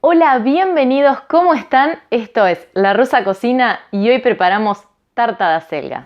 Hola, bienvenidos, ¿cómo están? Esto es La Rusa Cocina y hoy preparamos tarta de acelga.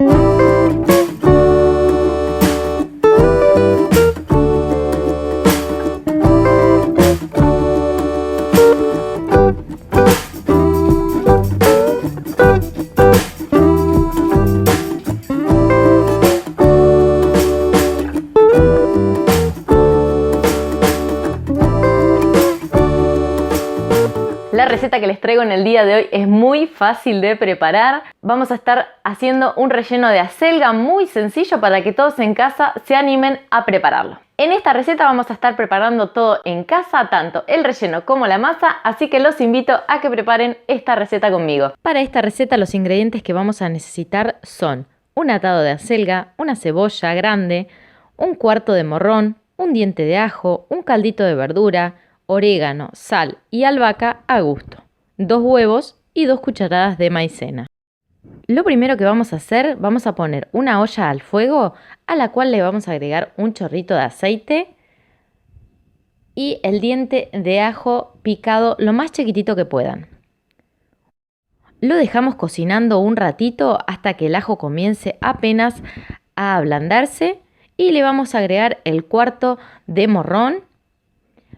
La receta que les traigo en el día de hoy es muy fácil de preparar. Vamos a estar haciendo un relleno de acelga muy sencillo para que todos en casa se animen a prepararlo. En esta receta vamos a estar preparando todo en casa, tanto el relleno como la masa, así que los invito a que preparen esta receta conmigo. Para esta receta los ingredientes que vamos a necesitar son un atado de acelga, una cebolla grande, un cuarto de morrón, un diente de ajo, un caldito de verdura, orégano, sal y albahaca a gusto, 2 huevos y 2 cucharadas de maicena. Lo primero que vamos a hacer, vamos a poner una olla al fuego a la cual le vamos a agregar un chorrito de aceite y el diente de ajo picado lo más chiquitito que puedan. Lo dejamos cocinando un ratito hasta que el ajo comience apenas a ablandarse y le vamos a agregar el cuarto de morrón.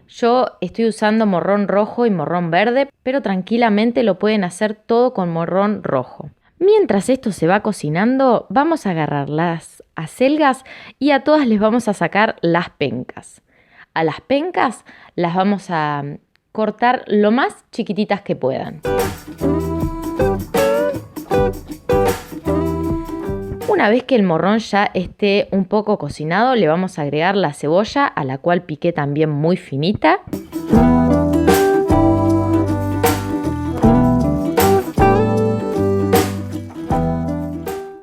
Yo estoy usando morrón rojo y morrón verde, pero tranquilamente lo pueden hacer todo con morrón rojo. Mientras esto se va cocinando, vamos a agarrar las acelgas y a todas les vamos a sacar las pencas. A las pencas las vamos a cortar lo más chiquititas que puedan. Una vez que el morrón ya esté un poco cocinado, le vamos a agregar la cebolla, a la cual piqué también muy finita.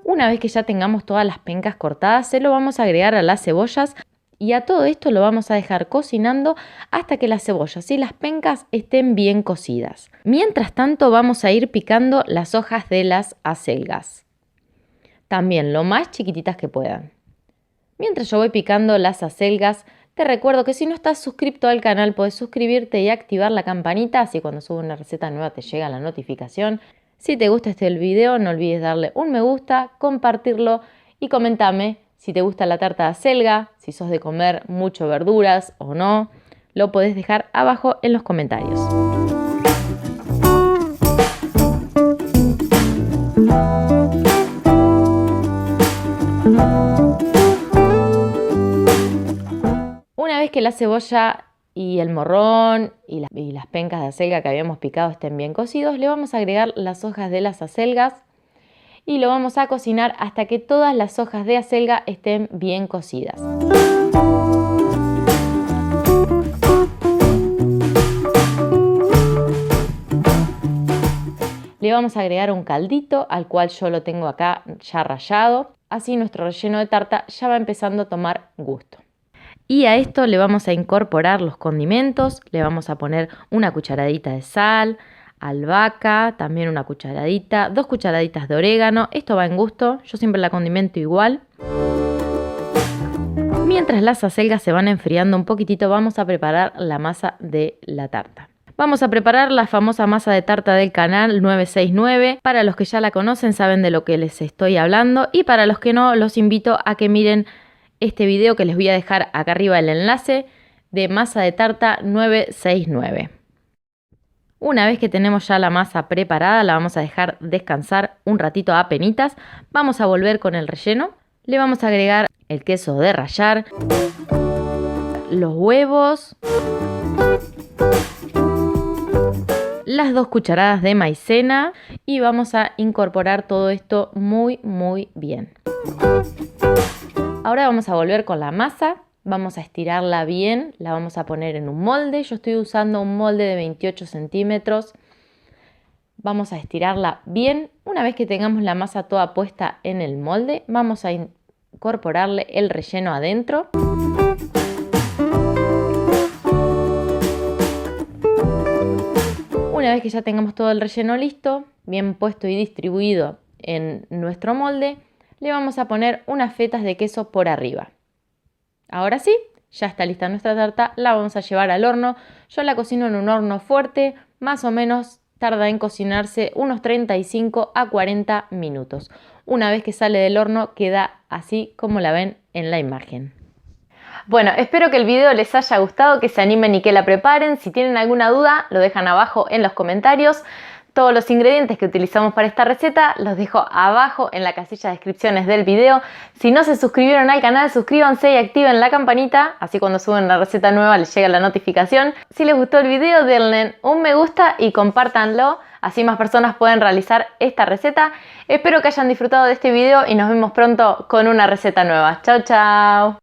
Una vez que ya tengamos todas las pencas cortadas, se lo vamos a agregar a las cebollas y a todo esto lo vamos a dejar cocinando hasta que las cebollas y las pencas estén bien cocidas. Mientras tanto vamos a ir picando las hojas de las acelgas. También lo más chiquititas que puedan. Mientras yo voy picando las acelgas, te recuerdo que si no estás suscrito al canal, puedes suscribirte y activar la campanita, así cuando subo una receta nueva te llega la notificación. Si te gusta este video, no olvides darle un me gusta, compartirlo y comentame si te gusta la tarta de acelga, si sos de comer mucho verduras o no. Lo podés dejar abajo en los comentarios. Una vez que la cebolla y el morrón y las pencas de acelga que habíamos picado estén bien cocidos, le vamos a agregar las hojas de las acelgas y lo vamos a cocinar hasta que todas las hojas de acelga estén bien cocidas. Le vamos a agregar un caldito, al cual yo lo tengo acá ya rallado. Así nuestro relleno de tarta ya va empezando a tomar gusto. Y a esto le vamos a incorporar los condimentos. Le vamos a poner una cucharadita de sal, albahaca, también una cucharadita, 2 cucharaditas de orégano. Esto va en gusto, yo siempre la condimento igual. Mientras las acelgas se van enfriando un poquitito, vamos a preparar la masa de la tarta. Vamos a preparar la famosa masa de tarta del canal 969. Para los que ya la conocen saben de lo que les estoy hablando y para los que no, los invito a que miren este video que les voy a dejar acá arriba el enlace de masa de tarta 969. Una vez que tenemos ya la masa preparada, la vamos a dejar descansar un ratito a penitas. Vamos a volver con el relleno. Le vamos a agregar el queso de rallar, los huevos, las 2 cucharadas de maicena y vamos a incorporar todo esto muy bien. Ahora vamos a volver con la masa, vamos a estirarla bien, la vamos a poner en un molde. Yo estoy usando un molde de 28 centímetros. Vamos a estirarla bien. Una vez que tengamos la masa toda puesta en el molde, vamos a incorporarle el relleno adentro. Una vez que ya tengamos todo el relleno listo, bien puesto y distribuido en nuestro molde, le vamos a poner unas fetas de queso por arriba. Ahora sí, ya está lista nuestra tarta, la vamos a llevar al horno. Yo la cocino en un horno fuerte, más o menos tarda en cocinarse unos 35 a 40 minutos. Una vez que sale del horno queda así como la ven en la imagen. Bueno, espero que el video les haya gustado, que se animen y que la preparen. Si tienen alguna duda, lo dejan abajo en los comentarios. Todos los ingredientes que utilizamos para esta receta los dejo abajo en la casilla de descripciones del video. Si no se suscribieron al canal, suscríbanse y activen la campanita, así cuando suben una receta nueva les llega la notificación. Si les gustó el video, denle un me gusta y compártanlo, así más personas pueden realizar esta receta. Espero que hayan disfrutado de este video y nos vemos pronto con una receta nueva. Chao, chao.